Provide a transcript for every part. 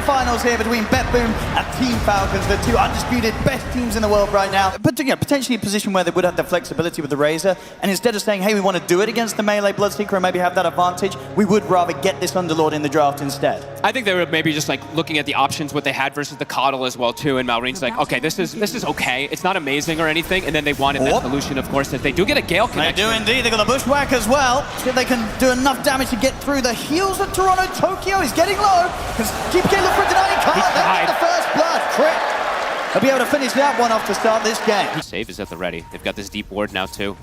finals here between Betboom and Team Falcons, the two undisputed best teams in the world right now. But potentially a position where they would have the flexibility with the Razor, and instead of saying, hey, we want to do it against the melee Bloodseeker and maybe have that advantage, we would rather get this Underlord in the draft instead. I think they were maybe just like looking at the options, what they had versus the Coddle as well too, and Malreen's like, okay, this is okay. It's not amazing or anything, and then they wanted that solution, of course, that they do get a Gale connection. They do indeed. They got the Bushwhack as well. See if they can do enough damage to get through the heels of Toronto. Tokyo is getting low because GPK look for a denying card. They get the first blood. Crit. They'll be able to finish that one off to start this game. Save is at the ready. They've got this deep ward now too.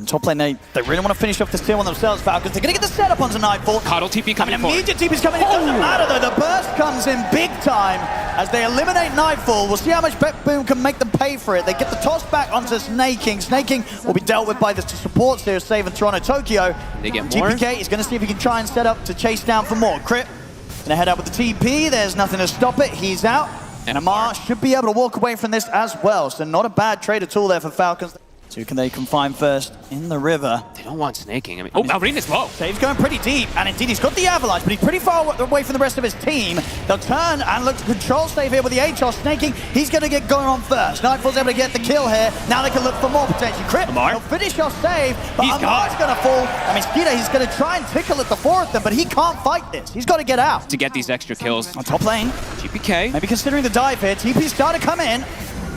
Top lane, they really want to finish off this tier one themselves, Falcons. They're going to get the setup onto Nightfall. Coddle TP coming in. Immediate TP's coming in. It doesn't matter though. The burst comes in big time as they eliminate Nightfall. We'll see how much Betboom can make them pay for it. They get the toss back onto Snaking. Snaking will be dealt with by the supports here, saving Toronto Tokyo. They get more. GPK is going to see if he can try and set up to chase down for more. Crit. Going to head out with the TP. There's nothing to stop it. He's out. And Amar should be able to walk away from this as well. So not a bad trade at all there for Falcons. So who can they confine first in the river? They don't want snaking. I mean, Malreen is low. Save's going pretty deep, and indeed he's got the Avalanche, but he's pretty far away from the rest of his team. They'll turn and look to control Save here with the Atos snaking. He's going to get going on first. Nightfall's able to get the kill here. Now they can look for more potential. Crit, he'll finish off Save, but Amar's going to fall. I mean, Skeeter, he's going to try and tickle at the four of them, but he can't fight this. He's got to get out. To get these extra kills. On top lane. GPK. Maybe considering the dive here. TP's starting to come in.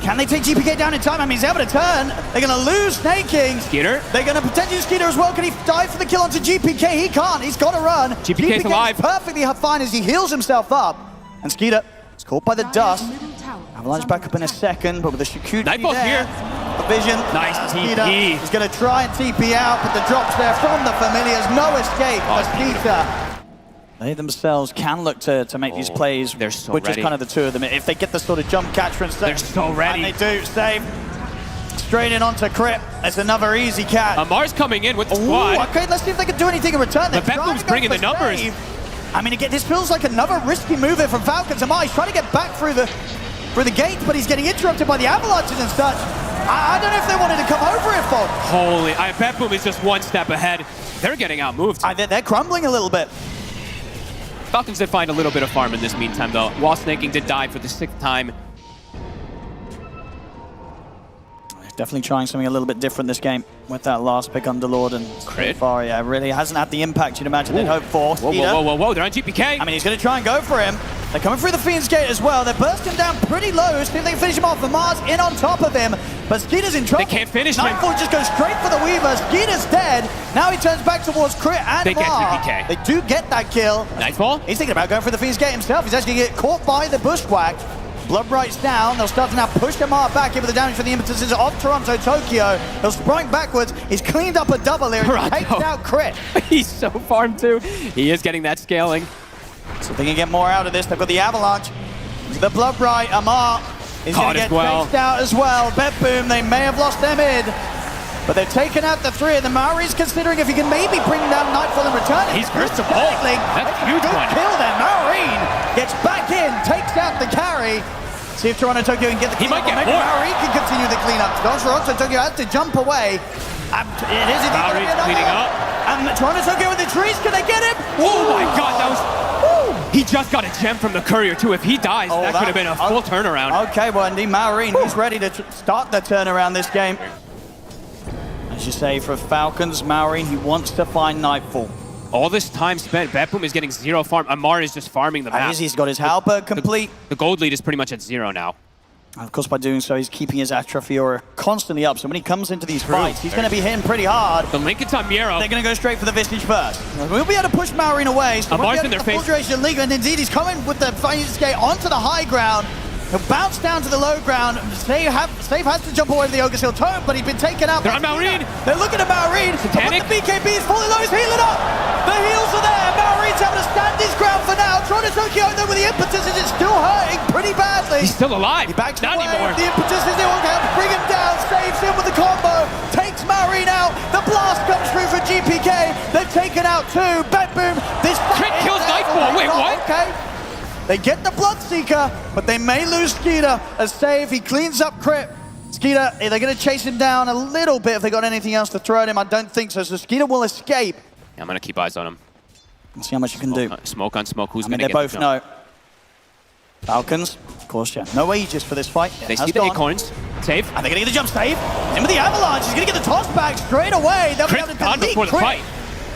Can they take GPK down in time? I mean, he's able to turn. They're going to lose Snaking. Skeeter. They're going to potentially Skeeter as well. Can he dive for the kill onto GPK? He can't. He's got to run. GPK's alive. Perfectly fine as he heals himself up. And Skeeter is caught by the dust. Avalanche back up in a second, but with the Shikuchi Nightfall's there. here. The vision. Nice TP. He's going to try and TP out, but the drops there from the familiars. No escape for Skeeter. They themselves can look to make these plays. They're so with ready. just kind of the two of them. If they get the sort of jump catch for instance. They're so ready. And they do. Save. Straight in onto Crit. It's another easy catch. Amar's coming in with the squad. Okay, let's see if they can do anything in return. The Betboom's bringing the numbers. I mean, again, this feels like another risky move here from Falcons. Amar, he's trying to get back through the gate, but he's getting interrupted by the avalanches and such. I don't know if they wanted to come over it, Fog. Holy, Betboom is just one step ahead. They're getting outmoved. They're crumbling a little bit. Falcons did find a little bit of farm in this meantime, though. Wall snaking did die for the 6th time. Definitely trying something a little bit different this game with that last pick Underlord and Crit. So far, yeah, really hasn't had the impact you'd imagine they'd hope for. Whoa, they're on GPK. I mean, he's going to try and go for him. They're coming through the Fiend's Gate as well. They're bursting down pretty low. See if they can finish him off. Amar's in on top of him, but Skeeter's in trouble. They can't finish him. Nightfall just goes straight for the Weaver. Skeeter's dead. Now he turns back towards Crit and They get Mar. GPK. They do get that kill. Nightfall. He's thinking about going for the Fiend's Gate himself. He's actually going to get caught by the Bushwhack. Bloodbright's down. They'll start to now push Amar back in with the damage for the impetuses of Toronto Tokyo. He'll sprint backwards. He's cleaned up a double here. He takes out Crit. He's so farmed too. He is getting that scaling. So they can get more out of this. They've got the Avalanche. The Bloodbright. Amar is going to get chased out as well. Betboom, they may have lost their mid. But they've taken out the 3 of them. Maori's considering if he can maybe bring down Nightfall and return it. He's first of all. That's a huge one. Kill there. Maureen gets back in, takes out the carry. See if Toronto Tokyo can get the cleanup. He might get maybe more. Maori can continue the cleanup. Toronto Tokyo has to jump away. It is indeed Maori's cleaning up. And Toronto Tokyo with the trees. Can they get him? Oh my God, that was... He just got a gem from the courier too. If he dies, that could have been a full turnaround. Okay, well indeed, Maureen, he's ready to start the turnaround this game. As you say, for Falcons, Maureen, he wants to find Nightfall. All this time spent, Betboom is getting 0 farm. Amar is just farming the map. He's got his halberd complete. The gold lead is pretty much at 0 now. And of course, by doing so, he's keeping his atrophy aura constantly up. So when he comes into these fights, he's going to be hitting pretty hard. The Lincoln's on Miro. They're going to go straight for the Vistage first. We'll be able to push Maureen away. So Amar's in their face. Full duration league, and indeed, he's coming with the Fiend's Gate onto the high ground. He'll bounce down to the low ground. Save has to jump away to the Ogre's Hill Tome, but he's been taken out. They're on Maureen. They're looking at Maureen. Satanic. The BKB is falling low. He's healing up. The heals are there. Maureen's having to stand his ground for now. Toronto Tokyo, though, with the impetus, is still hurting pretty badly. He's still alive. He backs Not away. anymore. The impetus is the one to bring him down. Saves him with the combo. Takes Maureen out. The blast comes through for GPK. They've taken out 2. Betboom. This Crit kills Nightfall. Wait, what? Okay. They get the Bloodseeker, but they may lose Skeeter. As Save, he cleans up Crit. Skeeter, they're going to chase him down a little bit if they got anything else to throw at him. I don't think so. So Skeeter will escape. Yeah, I'm going to keep eyes on him. Let's see how much you can do. Smoke on smoke. Who's I mean, going to they get both know. Falcons, of course, yeah. No aegis for this fight. They see the acorns. Save. And they're going to get the jump save. In with the avalanche. He's going to get the toss back straight away. They'll be able to gone delete before the fight.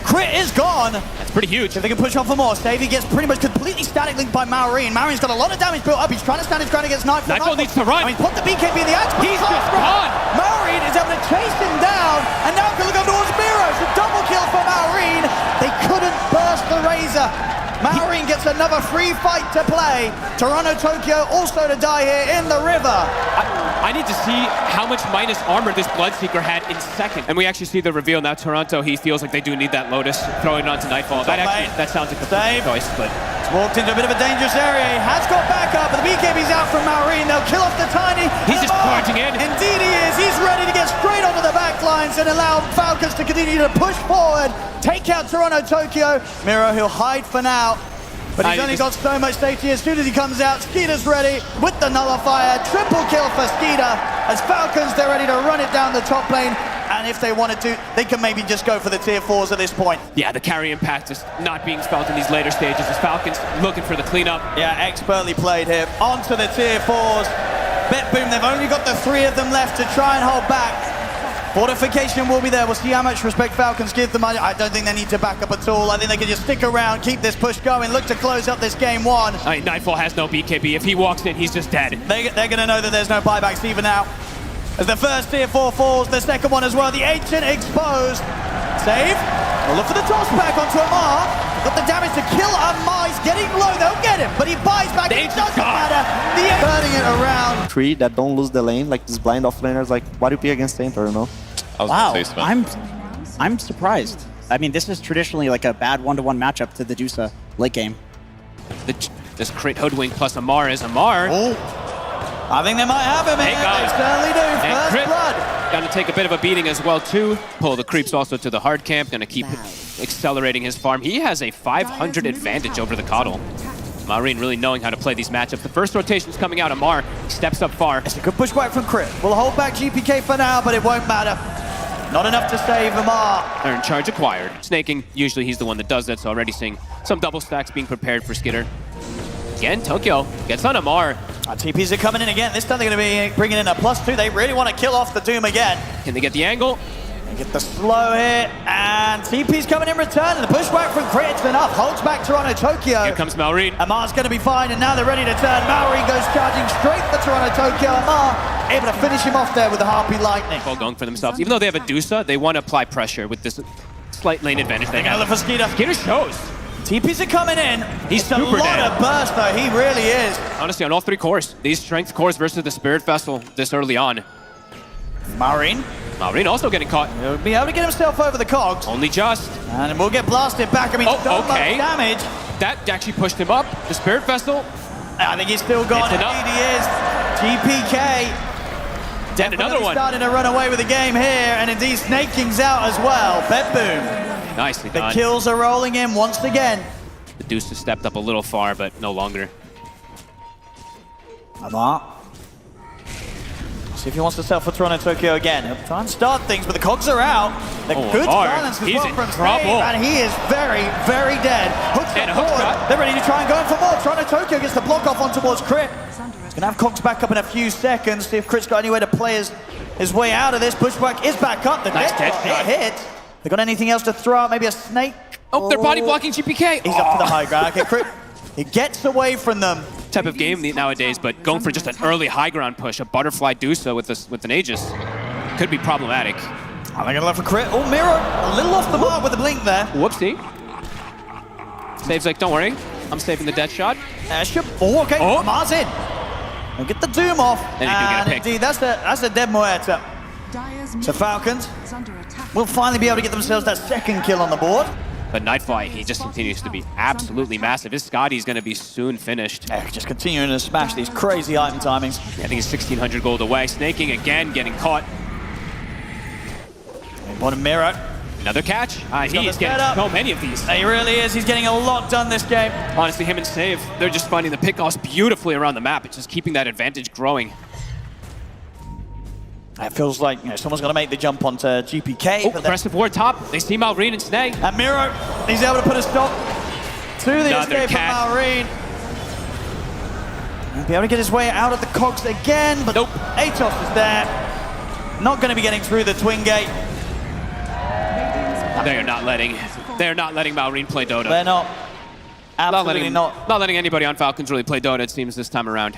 Crit is gone. That's pretty huge. If they can push on for more, Stevie gets pretty much completely static linked by Maureen. Maureen's got a lot of damage built up. He's trying to stand his ground against Nightfall. Nightfall needs to run. I mean, put the BKB in the axe. He's just gone. Maureen is able to chase him down. And now can look up towards Miro. It's a double kill for Maureen. They couldn't burst the Razor. Maureen gets another free fight to play. Toronto Tokyo also to die here in the river. I need to see how much minus armor this Bloodseeker had in second. And we actually see the reveal now. Toronto, he feels like they do need that Lotus, throwing it onto Nightfall. That sounds like the save choice, but he's walked into a bit of a dangerous area. He has got back up, but the BKB's out from Maureen. They'll kill off the Tiny. He's just charging in. Indeed he is. He's ready to get straight onto the back lines and allow Falcons to continue to push forward, take out Toronto Tokyo. Miro, he'll hide for now. But he's only got so much safety. As soon as he comes out, Skeeter's ready with the nullifier. Triple kill for Skeeter. As Falcons, they're ready to run it down the top lane. And if they wanted to, they can maybe just go for the tier 4s at this point. Yeah, the carry impact is not being felt in these later stages as Falcons looking for the cleanup. Yeah, expertly played here. Onto the tier 4s. Betboom, they've only got the 3 of them left to try and hold back. Fortification will be there. We'll see how much respect Falcons give them. I don't think they need to back up at all. I think they can just stick around, keep this push going, look to close up this game 1. I mean, Nightfall has no BKB. If he walks in, he's just dead. They're going to know that there's no buybacks even now. As the first tier 4 falls, the second one as well. The Ancient exposed. Save. We'll look for the toss back onto Amar. Got the damage to kill Amar. He's getting low. They'll get him, but he buys back. It doesn't matter. The turning it around. 3 that don't lose the lane, like this blind offlaners, like what do you play against Enter, you know? Wow, I'm surprised. I mean, this is traditionally like a bad 1-to-1 matchup to the Dusa late game. This crit hoodwink plus Amar is Amar. Oh, I think they might have him here. They certainly do. And First blood. Gonna take a bit of a beating as well too. Pull the creeps also to the hard camp. Gonna keep accelerating his farm. He has a 500 advantage over the Coddle. Maureen really knowing how to play these matchups. The first rotation's coming out. Amar steps up far. It's a good pushback from Crit. We'll hold back GPK for now, but it won't matter. Not enough to save Amar. Earn charge acquired. Snaking, usually he's the one that does that, so already seeing some double stacks being prepared for Skitter. Again, Tokyo gets on Amar. TPs are coming in again. This time they're going to be bringing in a +2. They really want to kill off the Doom again. Can they get the angle? They get the slow hit, and TP's coming in return, and the pushback from Crit's enough. Holds back Toronto Tokyo. Here comes Maureen. Amar's going to be fine, and now they're ready to turn. Maureen goes charging straight for Toronto Tokyo. Amar able to finish him off there with the Harpy Lightning. All going for themselves. Even though they have a Dusa, they want to apply pressure with this slight lane advantage they have. Look for Skeeter. Skeeter shows. TPs are coming in. He's it's a super lot dead. of burst, though. He really is. Honestly, on all 3 cores, these strength cores versus the Spirit Vessel this early on. Maureen. Maureen also getting caught. He'll be able to get himself over the cogs. Only just. And we'll get blasted back. I mean, so much damage. That actually pushed him up. The Spirit Vessel. I think he's still gone. Indeed he is. GPK. Definitely starting to run away with the game here. And indeed, Snaking's out as well. Betboom. Nicely done. The done. kills are rolling in once again. The Deuce has stepped up a little far, but no longer. Amar. See if he wants to sell for Toronto Tokyo again. He'll try and start things, but the cogs are out. The good silence as well from Steve, and he is very, very dead. Hooks and a hook shot. They're ready to try and go in for more. Toronto Tokyo gets the block off on towards Crit. He's gonna have cogs back up in a few seconds. See if Crit's got anywhere to play his way out of this. Pushback is back up. The nice dead shot. It hit. They got anything else to throw out? Maybe a snake? Oh, they're body blocking GPK. He's up to the high ground. Okay, Crit. He gets away from them. Type of game nowadays, but going for just an early high ground push, a butterfly Dusa with an Aegis, could be problematic. I'm gonna left for Crit. Oh, Miro, a little off the mark with the blink there. Whoopsie. Save's like, don't worry, I'm saving the death shot. Oh, okay. Amar's in. He'll get the Doom off. And he do get a pick. Indeed, that's the dead Moeta. So Falcons will finally be able to get themselves that second kill on the board. But Nightfall, he just continues to be absolutely massive. His Scotty's going to be soon finished. Yeah, just continuing to smash these crazy item timings. I think he's 1,600 gold away. Snaking again, getting caught. Bottom Miro. Another catch. He's getting so many of these. He really is. He's getting a lot done this game. Honestly, him and Save, they're just finding the pickoffs beautifully around the map. It's just keeping that advantage growing. It feels like someone's going to make the jump onto GPK. Oh, aggressive ward top. They see Maureen and Snake. And Miro, he's able to put a stop. to the Another escape cat. of Malrine. He'll be able to get his way out of the cogs again, but Nope. Atos is there. Not going to be getting through the twin gate. They're not letting Malrine play Dota. They're not. Absolutely not. Not letting anybody on Falcons really play Dota, it seems, this time around.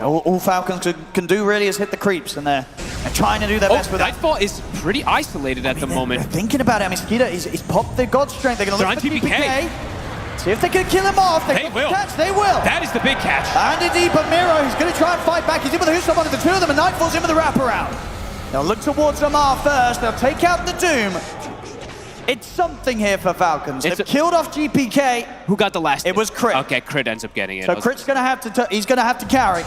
All Falcons can do really is hit the creeps, and they're trying to do their best with that. Nightfall is pretty isolated at the moment. They're thinking about it. I mean, Skeeter, he's popped their God Strength. They're going to look for GPK. See if they can kill him off. They will. Catch. They will. That is the big catch. And indeed, but Miro, he's going to try and fight back. He's in with the Husab under the two of them, and Nightfall's in with the wraparound. They'll look towards Amar first. They'll take out the Doom. It's something here for Falcons. They've killed off GPK. Who got the last It hit? was Crit. Okay, Crit ends up getting it. So Crit's going to have to, he's going to have to carry.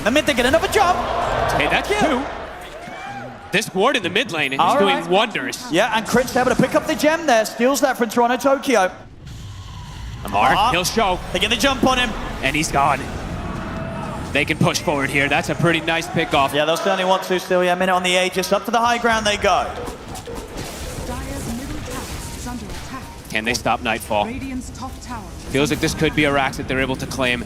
The mid, they get another jump. Hey, that's two. This ward in the mid lane is doing wonders. Yeah, and Crit's able to pick up the gem there. Steals that from Toronto Tokyo. Amar, he'll show. They get the jump on him. And he's gone. They can push forward here. That's a pretty nice pick off. Yeah, they'll certainly want to still. Yeah, a minute on the Aegis. Up to the high ground they go. Can they stop Nightfall? Feels like this could be a Rax that they're able to claim.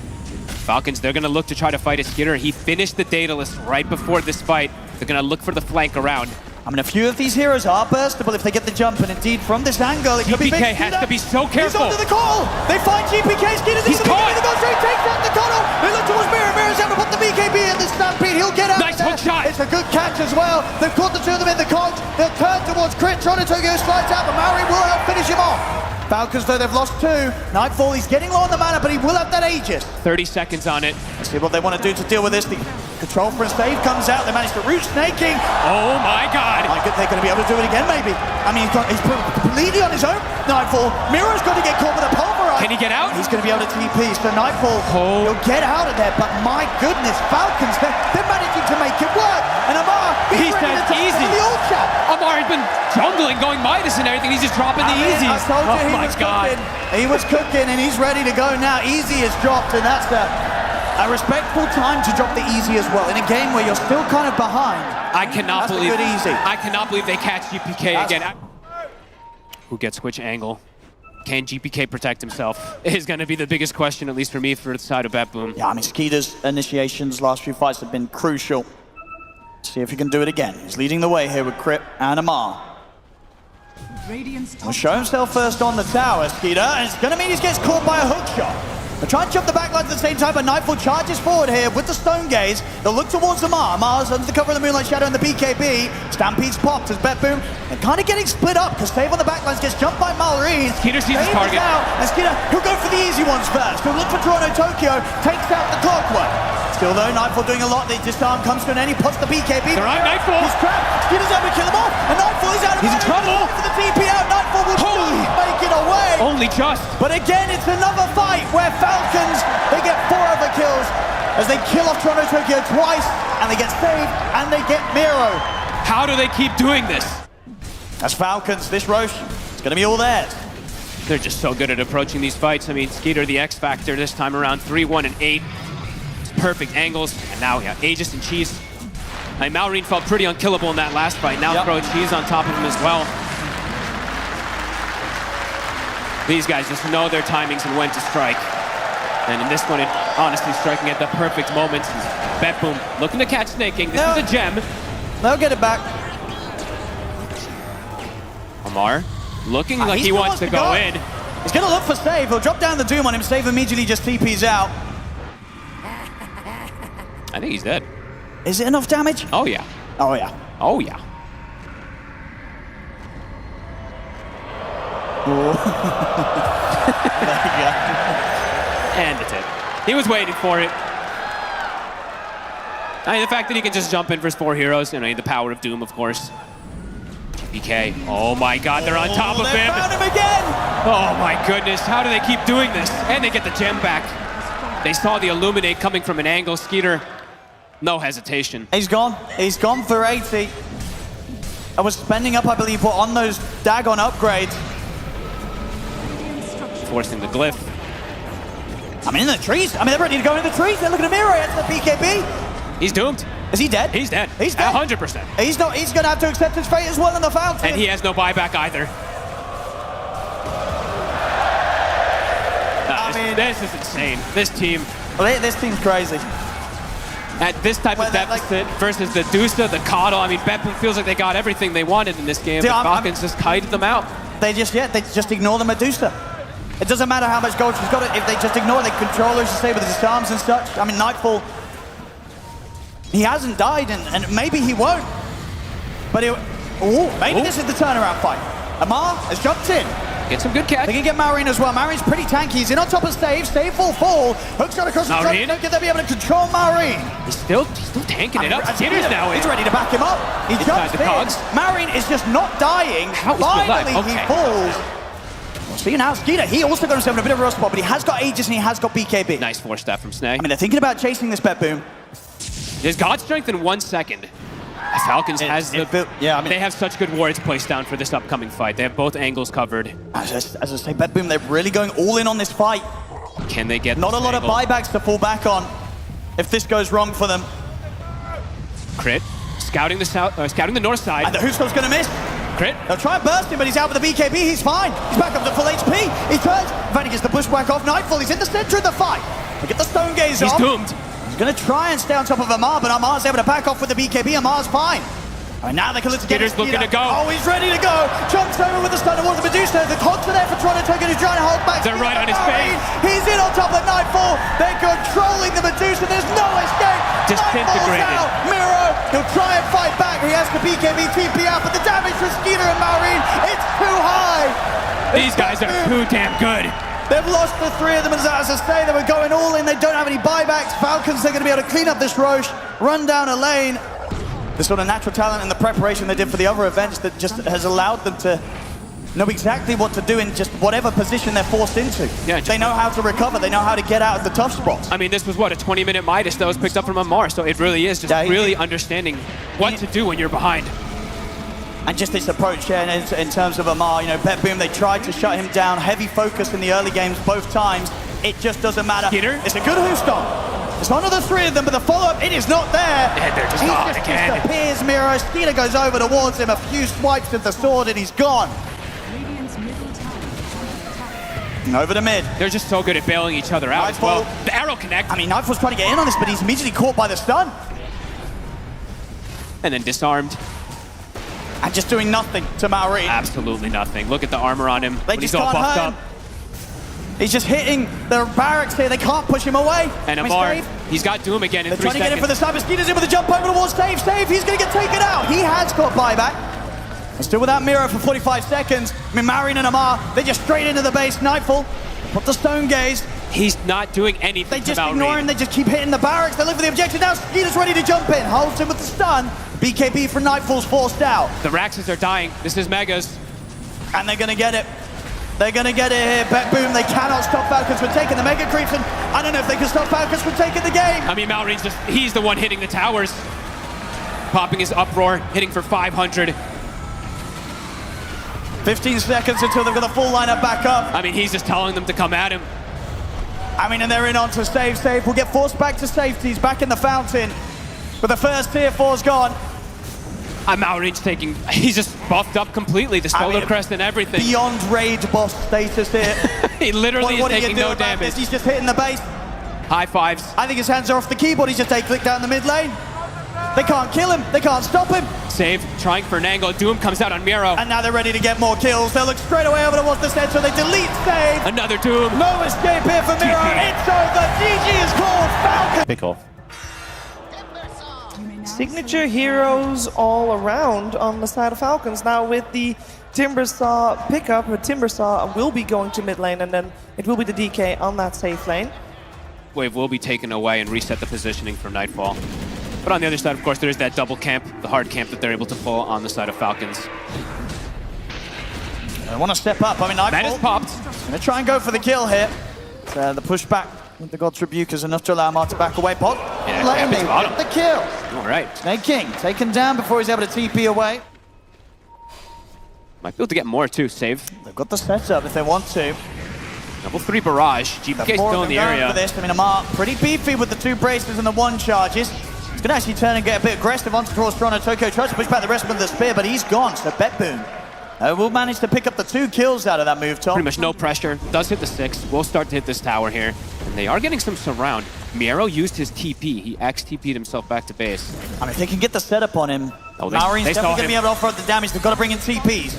Falcons, they're going to look to try to fight a Skitter. He finished the Daedalus right before this fight. They're going to look for the flank around. I mean, a few of these heroes are burstable if they get the jump, and indeed, from this angle, it could be big. GPK has to be so careful. He's onto the call. They find GPK. Skeeter's He's caught. The goal straight takes out the Connell. They look towards Mirror. Mirror's able to put the BKB in the stampede. He'll get out. Nice hook shot. It's a good catch as well. They've caught the two of them in the cogs. They'll turn towards Crit. Toronto Tokyo slides out, but Maori will help finish him off. Falcons, though, they've lost two. Nightfall, he's getting low on the mana, but he will have that Aegis. 30 seconds on it. Let's see what they want to do to deal with this. The control for a save comes out. They manage to root snaking. Oh my God. My God, they're going to be able to do it again, maybe. I mean, he's completely on his own. Nightfall. Miro's got to get caught with a pulverize. Can he get out? He's going to be able to TP. So Nightfall, he'll get out of there. But my goodness, Falcons, they're managing to make it work. And Amar, He said easy. The ult chat. Amar has been jungling, going Midas and everything. He's just dropping the easies. I told you Oh my God. He was cooking, and he's ready to go now. Easy is dropped, and that's a respectful time to drop the easy as well in a game where you're still kind of behind. I cannot That's believe a good easy. I cannot believe they catch GPK again. Who gets which angle? Can GPK protect himself? Is going to be the biggest question, at least for me, for the side of Betboom. Yeah, I mean, Skeeter's initiations last few fights have been crucial. See if he can do it again. He's leading the way here with Crip and Amar. He'll show himself first on the tower, Skeeter, and it's going to mean he gets caught by a hook shot. They'll try and jump the backline at the same time, but Nightfall charges forward here with the Stone Gaze. They'll look towards Amar. Amar's under the cover of the Moonlight Shadow and the BKB. Stampede's popped as Betboom. They're kind of getting split up because Save on the backlines gets jumped by Malrine. Skeeter sees his target. Out, and Skeeter, he'll go for the easy ones first. He'll look for Toronto Tokyo, takes out the Clockwork. Still though, Nightfall doing a lot. The disarm comes to an end. He puts the BKB. They're on Nightfall. He's trapped. Skeeter's able to kill him off. And Nightfall is out of He's in trouble. For the TP out. Nightfall will make it away. Only just. But again, it's another fight where Falcons, they get 4 overkills as they kill off Toronto Tokyo twice, and they get saved, and they get Miro. How do they keep doing this? That's Falcons. This Roche, it's going to be all theirs. They're just so good at approaching these fights. I mean, Skeeter, the X Factor this time around, 3-1 and 8. Perfect angles, and now we have Aegis and Cheese. I mean, Malrine felt pretty unkillable in that last fight. Now throw Cheese on top of him as well. These guys just know their timings and when to strike. And in this one, honestly striking at the perfect moment. Betboom looking to catch Snaking. This is a gem. They'll get it back. Amar looking like he wants to go in. He's going to look for Save. He'll drop down the Doom on him. Save immediately just TP's out. I think he's dead. Is it enough damage? Oh, yeah. Oh, yeah. Oh, yeah. There you go. And it's it. He was waiting for it. I mean, the fact that he can just jump in for his 4 heroes, you know, the power of Doom, of course. GPK. Oh my God, they're on top of him. They found him again. Oh my goodness, how do they keep doing this? And they get the gem back. They saw the Illuminate coming from an angle. Skeeter, no hesitation. He's gone. He's gone for 80. I was spending up, I believe, on those Dagon upgrades. Forcing the glyph. I mean, in the trees. I mean, they're ready to go in the trees. They're looking at Miro. It's the BKB. He's doomed. Is he dead? He's dead. He's dead. 100%. He's not. He's going to have to accept his fate as well in the fountain. And he has no buyback either. mean, this is insane. This team, this team's crazy. at this type Well, of that, deficit versus the Dusa, the Coddle, I mean, Betboom feels like they got everything they wanted in this game, Dude, but Falcons just kited them out. They just ignore the Medusa. It doesn't matter how much gold she's got. If they just ignore it, they control her, she say, with his arms and such. I mean, Nightfall, he hasn't died, and maybe he won't. But maybe this is the turnaround fight. Amar has jumped in. Get some good catch. They can get Marine as well. Marine's pretty tanky. He's in on top of Stave. Stave will fall. Hooks shot across the top. Marine. Don't think they'll be able to control Marine. He's still tanking it up. Skinner's now in. He's ready to back him up. He jumps the in. cogs. Marine is just not dying. How is he alive? Finally, Okay. he falls. See now, Skeeter, he also got himself in a bit of a rough spot, but he has got Aegis and he has got BKB. Nice 4-step from Snag. I mean, they're thinking about chasing this Betboom. There's God Strength in 1 second. The Falcons they have such good wards placed down for this upcoming fight. They have both angles covered. As I say, Betboom, they're really going all in on this fight. Can they get Not a this lot of angle? buybacks to fall back on if this goes wrong for them. Crit. Scouting the north side. And the Husko's going to miss. Crit. They'll try and burst him, but he's out with the BKB. He's fine. He's back up to full HP. He turns. In fact, he gets the bushwhack off Nightfall. He's in the center of the fight. They get the stone gaze off. He's doomed. He's going to try and stay on top of Amar, but Amar's able to back off with the BKB. Amar's fine. And now they can look to get Skitter's looking to go. Oh, he's ready to go. Jumps over with the stun towards the Medusa. The cogs are there for Toronto Token, who's trying to hold back. They're right on his face. He's in on top of Nightfall. They're controlling the Medusa. There's no escape. Disintegrated. Nightfall's out. Miro, he'll try and fight back. He has the BKB TP out, but the damage for Skeeter and Marine, it's too high. These guys are too damn good. They've lost the three of them, as I say, they were going all in. They don't have any buybacks. Falcons, they're going to be able to clean up this Roche, run down a lane. The sort of natural talent and the preparation they did for the other events that just has allowed them to know exactly what to do in just whatever position they're forced into. Yeah, they know how to recover. They know how to get out of the tough spots. I mean, this was what, a 20-minute Midas that was picked up from Amar, so it really is just really understanding what to do when you're behind. And just this approach here in terms of Amar, you know, Betboom, they tried to shut him down. Heavy focus in the early games both times. It just doesn't matter. Skeeter. It's a good Hooston. It's one of the three of them, but the follow-up, it is not there. Yeah, they're just gone again. Disappears, Miro. Skeeter goes over towards him, a few swipes with the sword, and he's gone. And over to mid. They're just so good at bailing each other out as well. The arrow connect. I mean, Nightfall's trying to get in on this, but he's immediately caught by the stun. And then disarmed. And just doing nothing to Maori. Absolutely nothing. Look at the armor on him when he's all buffed up. He's just hitting the barracks here. They can't push him away. And Amar, he's got Doom again in 3 seconds. They're trying to get in for the cyber. Skeeter's in with the jump over towards Stave. Stave, he's going to get taken out. He has got buyback. And still without Miro for 45 seconds. I mean, Marion and Amar, they're just straight into the base. Nightfall, put the stone gaze. He's not doing anything. They just ignore him. They just keep hitting the barracks. They look for the objective now. Skeeter's ready to jump in. Holds him with the stun. BKB for Nightfall's forced out. The Raxes are dying. This is Megas. And they're going to get it. They're going to get it here. Betboom, they cannot stop Falcons from taking the Mega Creeps, and I don't know if they can stop Falcons from taking the game. I mean, Mallory's he's the one hitting the towers. Popping his uproar, hitting for 500. 15 seconds until they've got the full lineup back up. I mean, he's just telling them to come at him. I mean, and they're in on to Stave. Stave will get forced back to safety. He's back in the fountain. But the first tier 4's gone. Mallory's he's just buffed up completely. The solar crest and everything. Beyond rage boss status here. He literally is taking no about damage. this? He's just hitting the base. High fives. I think his hands are off the keyboard. He's just A-click down the mid lane. They can't kill him. They can't stop him. Save, trying for an angle. Doom comes out on Miro. And now they're ready to get more kills. They'll look straight away over towards the center. They delete Save. Another Doom. No escape here for Miro. It's over. GG is called. Falcon. Pick off. Signature heroes all around on the side of Falcons. Now with the Timbersaw pickup, Timbersaw will be going to mid lane, and then it will be the DK on that safe lane. Wave will be taken away and reset the positioning for Nightfall. But on the other side, of course, there is that double camp, the hard camp that they're able to pull on the side of Falcons. They want to step up. I mean, Nightfall. That is popped. Going to try and go for the kill here. So the pushback with the God's Rebuke is enough to allow Mar to back away. Pot. Yeah, Lane, Camp is bottom. the kill. All right. Snake King taken down before he's able to TP away. Might be able to get more too. Save. They've got the setup if they want to. Level 3 barrage. GPK still in the area. For this. I mean, Amar pretty beefy with the 2 braces and the 1 charges. He's going to actually turn and get a bit aggressive onto towards Toronto. Tokyo tries to push back the rest of the spear, but he's gone. So Betboom We'll manage to pick up the 2 kills out of that move, Tom. Pretty much no pressure. Does hit the 6. We'll start to hit this tower here. And they are getting some surround. Miro used his TP. He XTP'd himself back to base. I mean, if they can get the setup on him, Oh, Maureen's they saw definitely going to him. be able to offer the damage. They've got to bring in TPs.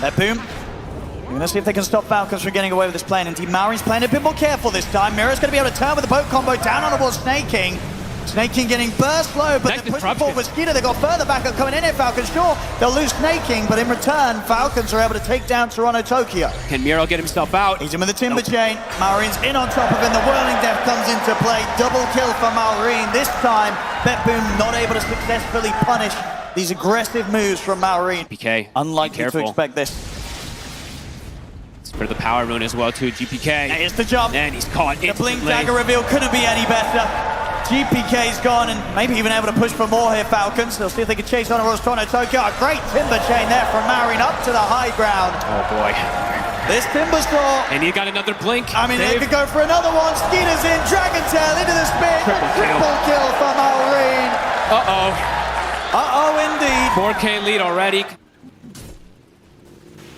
Betboom. We're going to see if they can stop Falcons from getting away with this plane. Indeed, Maureen's playing a bit more careful this time. Miro's going to be able to turn with the boat combo down on towards Snake King. Snake King getting burst low, but Nice they're pushing disruption. forward with Skeeter. They've got further backup coming in here, Falcons. Sure, they'll lose Snake King, but in return, Falcons are able to take down Toronto Tokyo. Can Miro get himself out? He's in with the Timber Chain. Maureen's in on top of him. The Whirling Death comes into play. Double kill for Maureen. This time, Betboom not able to successfully punish these aggressive moves from Maureen. GPK, Unlikely be to careful. expect this. It's for the power rune as well too, GPK. Here's the jump. And he's caught The Blink instantly. Dagger reveal couldn't be any better. GPK's gone and maybe even able to push for more here, Falcons. They'll see if they can chase on towards Toronto Tokyo. A great Timber Chain there from Maureen up to the high ground. Oh boy. This Timber Saw. And he got another blink. I mean, they Dave. could go for another one. Skeeter's in, Dragon Tail into the spin. Triple Kill for Maureen. Uh-oh. Uh-oh, indeed. 4K lead already.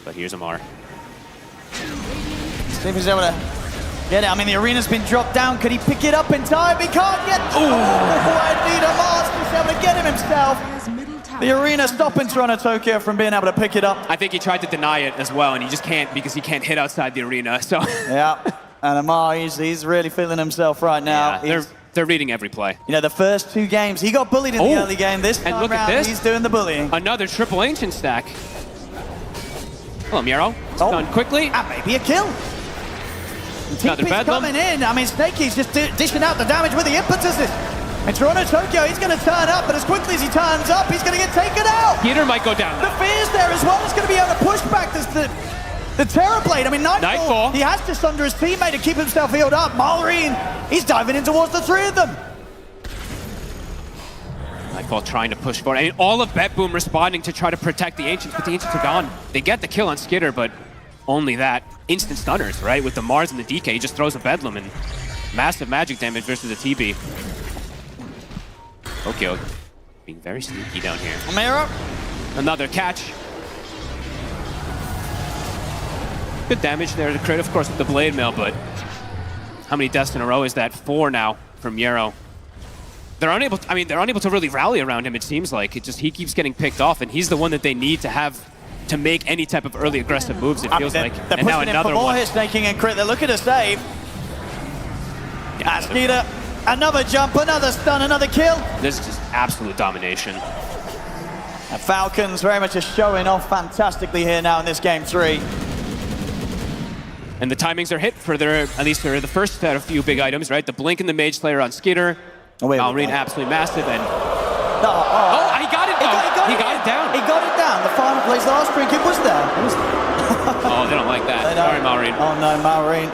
But here's Amar. See if he's able to get it. I mean, the arena's been dropped down. Could he pick it up in time? He can't get. Oh, indeed, Amar's just able to get him himself. The arena stopping Toronto Tokyo from being able to pick it up. I think he tried to deny it as well, and he just can't because he can't hit outside the arena. So Yeah, and Amar, he's really feeling himself right now. yeah, they're reading every play. You know, the first 2 games, he got bullied in the Oh, early game. This and time look at round, this. he's doing the bullying. Another triple ancient stack. Hello, Miro. It's Oh. done quickly. And maybe a kill. Another TP's Bedlam. coming in. I mean, Snakey's just dishing out the damage with the impetuses. And Toronto Tokyo, he's going to turn up, but as quickly as he turns up, he's going to get taken out. Peter might go down. The Fear's there as well. He's going to be able to push back the Terror Blade. I mean, Nightfall, he has to sunder his teammate to keep himself healed up. Maureen, he's diving in towards the 3 of them. Nightfall trying to push forward. I mean, all of Betboom responding to try to protect the Ancients, but the Ancients are gone. They get the kill on Skitter, but only that. Instant stunners, right? With the Mars and the DK, he just throws a Bedlam and massive magic damage versus the TB. Tokyo being very sneaky down here. Miro. Another catch. Good damage there to crit, of course, with the Blade Mail, but how many deaths in a row is that? 4 now from Yero. They're unable to really rally around him, it seems like. He keeps getting picked off, and he's the one that they need to have to make any type of early aggressive moves, it feels like. They're And now pushing in another for more one. hits, Snaking and crit. They're looking to save. Skeeter, another jump, another stun, another kill. This is just absolute domination. And Falcons very much just showing off fantastically here now in this game 3. And the timings are hit for at least for the first set of few big items, right? The Blink and the Mage Slayer on Skitter. Oh, wait, Malrine absolutely massive, and Oh, he got it though. He got it down. He got it down. The final place last drink, it was there. Oh, they don't like that. They don't. Sorry, Malrine. Oh no, Maureen.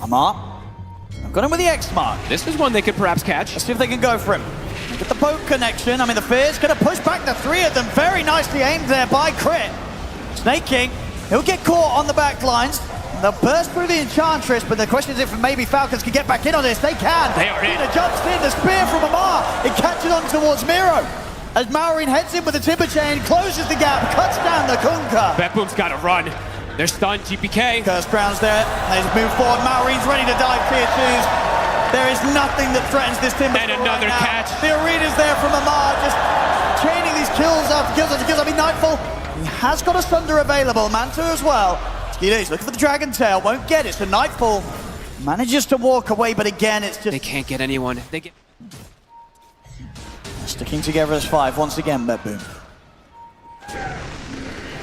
Amar. I've got him with the X mark. This is one they could perhaps catch. Let's see if they can go for him. Get the boat connection. I mean, the Fear's going to push back the 3 of them. Very nicely aimed there by Crit. Snake King, he'll get caught on the back lines. They'll burst through the Enchantress, but the question is if maybe Falcons can get back in on this. They can. They are in. The jumps in, the spear from Amar. It catches on towards Miro. As Maureen heads in with the Timber Chain, closes the gap, cuts down the Kunkka. Betboom's got to run. They're stunned. GPK. Curse Brown's there. They just move forward. Maureen's ready to dive tier 2s. There is nothing that threatens this Timber. And another right now. catch. The arena's there from Amar, just chaining these kills after kills after kills. I mean, Nightfall, he has got a Sunder available. Manta as well. He's looking for the Dragon Tail, won't get it. So Nightfall manages to walk away, but again, it's just They can't get anyone. They get. sticking together as 5 once again, Betboom.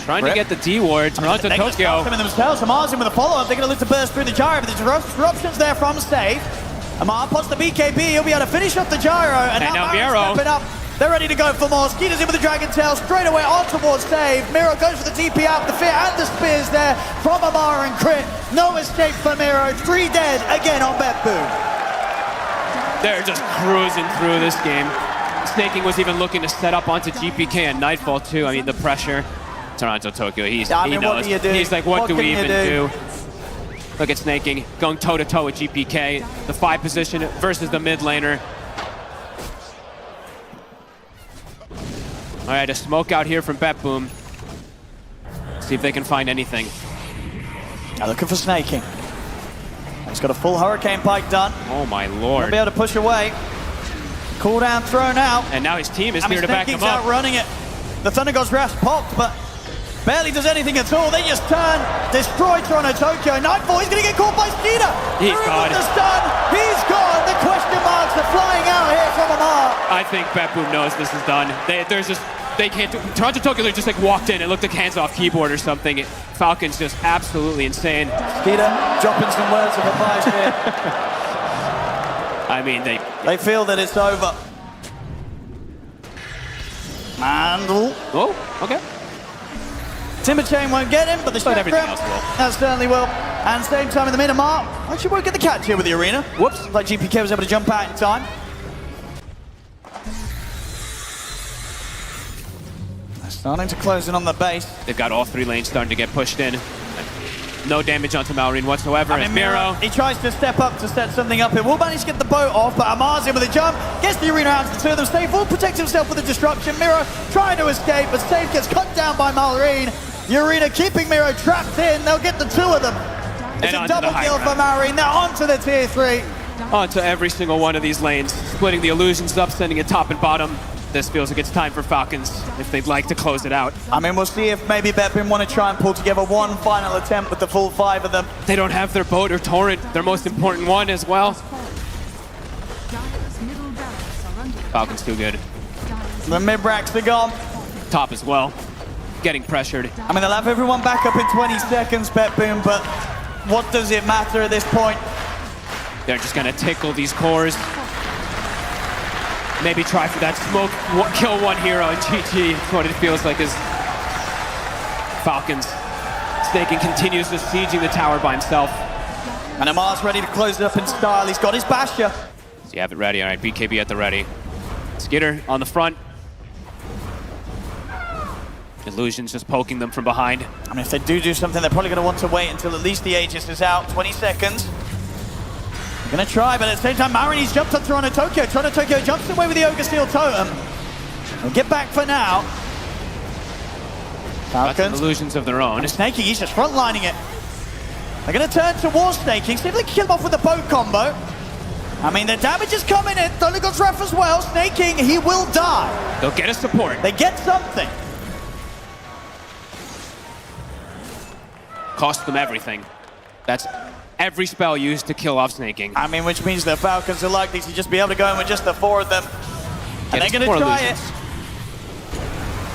Trying to get the D ward. Toronto They just Tokyo. them in themselves. Amar's in with a follow-up. They're going to look to burst through the gyro, but the disruption's there from Save. Amar pots the BKB. He'll be able to finish off the gyro. And now now Miro Miro. stepping up. They're ready to go for more. Skeeter's in with the Dragon Tail straight away on towards Save. Miro goes for the TP out. The Fear and the Spears there from Amar and Crit. No escape for Miro. 3 dead again on Betboom. They're just cruising through this game. Snaking was even looking to set up onto GPK and Nightfall too. I mean, the pressure. Toronto Tokyo, he what knows. do you do? He's like, what do can we you even do? Look at Snaking going toe-to-toe with GPK. The 5 position versus the mid laner. All right, a smoke out here from Betboom. See if they can find anything. Now looking for snaking. He's got a full hurricane pike done. Oh my He'll lord. be able to push away. Cooldown thrown out. And now his team is here to back him Snaking's up. outrunning it. The Thunder God's Wrath popped, but barely does anything at all. They just turn, destroy Toronto Tokyo. Nightfall, he's going to get caught by Skeeter. He's gone. The stun. He's gone. The question marks are flying out here from Amar. I think Betboom knows this is done. They can't do. Toronto Tokyo just like walked in and looked like hands off keyboard or something. Falcons just absolutely insane. Skeeter dropping some words of advice here. I mean, They feel that it's over. And oh, okay. Timber Chain won't get him, but the everything Chakram, else will. that certainly will. And same time in the minute mark, actually won't get the catch here with the arena. Whoops, like GPK was able to jump out in time. They're starting to close in on the base. They've got all 3 lanes starting to get pushed in. No damage onto Malrine whatsoever. I mean, Miro, he tries to step up to set something up. He will manage to get the boat off, but Amar's in with a jump. Gets the arena out to the 2 of them. Stave will protect himself with a disruption. Miro trying to escape, but Stave gets cut down by Malrine. The arena keeping Miro trapped in. They'll get the 2 of them. It's a double kill for Malrine. Now onto the tier 3. Onto every single one of these lanes. Splitting the illusions up, sending it top and bottom. This feels like it's time for Falcons if they'd like to close it out. I mean, we'll see if maybe Betboom want to try and pull together one final attempt with the full 5 of them. They don't have their boat or torrent, their most important one as well. Falcons too good. The mid-racks are gone. Top as well. Getting pressured. I mean, they'll have everyone back up in 20 seconds, Betboom, but what does it matter at this point? They're just gonna tickle these cores. Maybe try for that smoke, kill one hero, and GG. That's what it feels like is Falcons. Snaking continues to sieging the tower by himself. And Amar's ready to close it up in style. He's got his Basher. So you have it ready. All right, BKB at the ready. Skitter on the front. Illusion's just poking them from behind. I mean, if they do something, they're probably going to want to wait until at least the Aegis is out. 20 seconds. They're going to try, but at the same time, Marine's jumped on Toronto Tokyo. Toronto Tokyo jumps away with the Ogre Steel Totem. They'll get back for now. Got some Falcons. illusions of their own. And Snaking, he's just frontlining it. They're going to turn towards Snaking. See if they can kill him off with the boat combo. I mean, the damage is coming in. Thunder God's Wrath as well. Snaking, he will die. They'll get a support. They get something. Cost them everything. That's every spell used to kill off Snaking. I mean, which means the Falcons are likely to just be able to go in with just the 4 of them. And they're going to try it.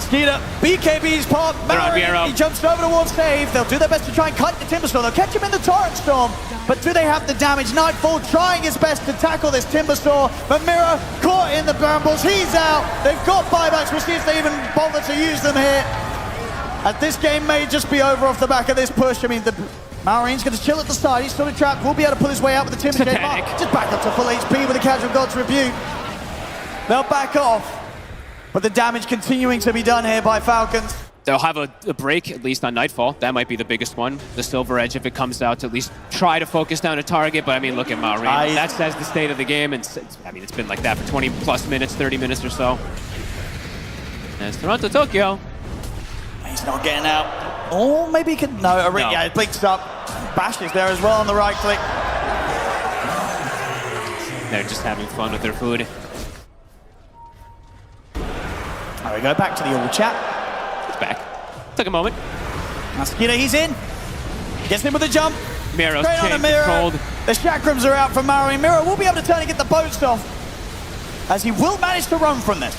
Skeeter, BKB's pop. Mallory, he jumps over towards Stave. They'll do their best to try and cut the Timber Storm. They'll catch him in the Torrent Storm. But do they have the damage? Nightfall trying his best to tackle this Timber Storm. But Miro caught in the brambles. He's out. They've got buybacks. We'll see if they even bother to use them here. As this game may just be over off the back of this push. I mean, Malrine's going to chill at the side. He's still in trap. Will be able to pull his way out with the Timber Chain. Just back up to full HP with the Casual God's Rebuke. They'll back off. But the damage continuing to be done here by Falcons. They'll have a break, at least on Nightfall. That might be the biggest one. The Silver Edge, if it comes out, to at least try to focus down a target. But I mean, look at Malrine. That says the state of the game. And I mean, it's been like that for 20 plus minutes, 30 minutes or so. And it's Toronto Tokyo. He's not getting out. Oh, maybe he can. No, yeah, it blinks up. Bash is there as well on the right click. They're just having fun with their food. There we go, back to the all chat. It's back. Took a moment. Now Skeeter, he's in. Gets in with a jump. Miro's Straight on chain the Miro. controlled. The chakrams are out from Malrine. Miro will be able to turn and get the boats off, as he will manage to run from this.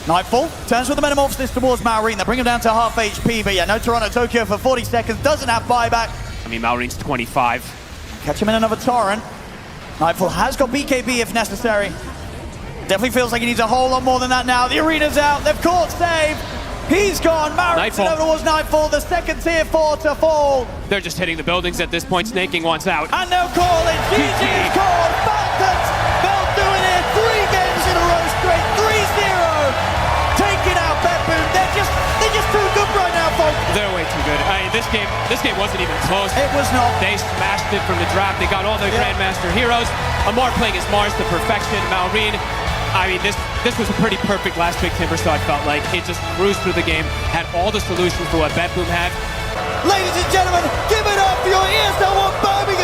Nightfall turns with the Metamorphosis towards Malrine. They bring him down to half HP, but yeah, no Toronto Tokyo for 40 seconds. Doesn't have buyback. I mean, Malrine's 25. Catch him in another Torrent. Nightfall has got BKB if necessary. Definitely feels like he needs a whole lot more than that now. The arena's out. They've caught Stave. He's gone. Malrine's over towards Nightfall. The second tier 4 to fall. They're just hitting the buildings at this point. Snaking wants out. And they'll call it. GG is called. Falcons. They'll do it here. 3 games in a row straight. 3-0. Taking out Betboom. They're just too good right now, folks. They're way too good. I mean, this game wasn't even close. It was not. They smashed it from the draft. They got all their Grandmaster heroes. Amar playing as Mars to perfection. Malrine, I mean, this was a pretty perfect last pick Timbersaw, I felt like. It just cruised through the game, had all the solutions for what Betboom had. Ladies and gentlemen, give it up for your ESL One Birmingham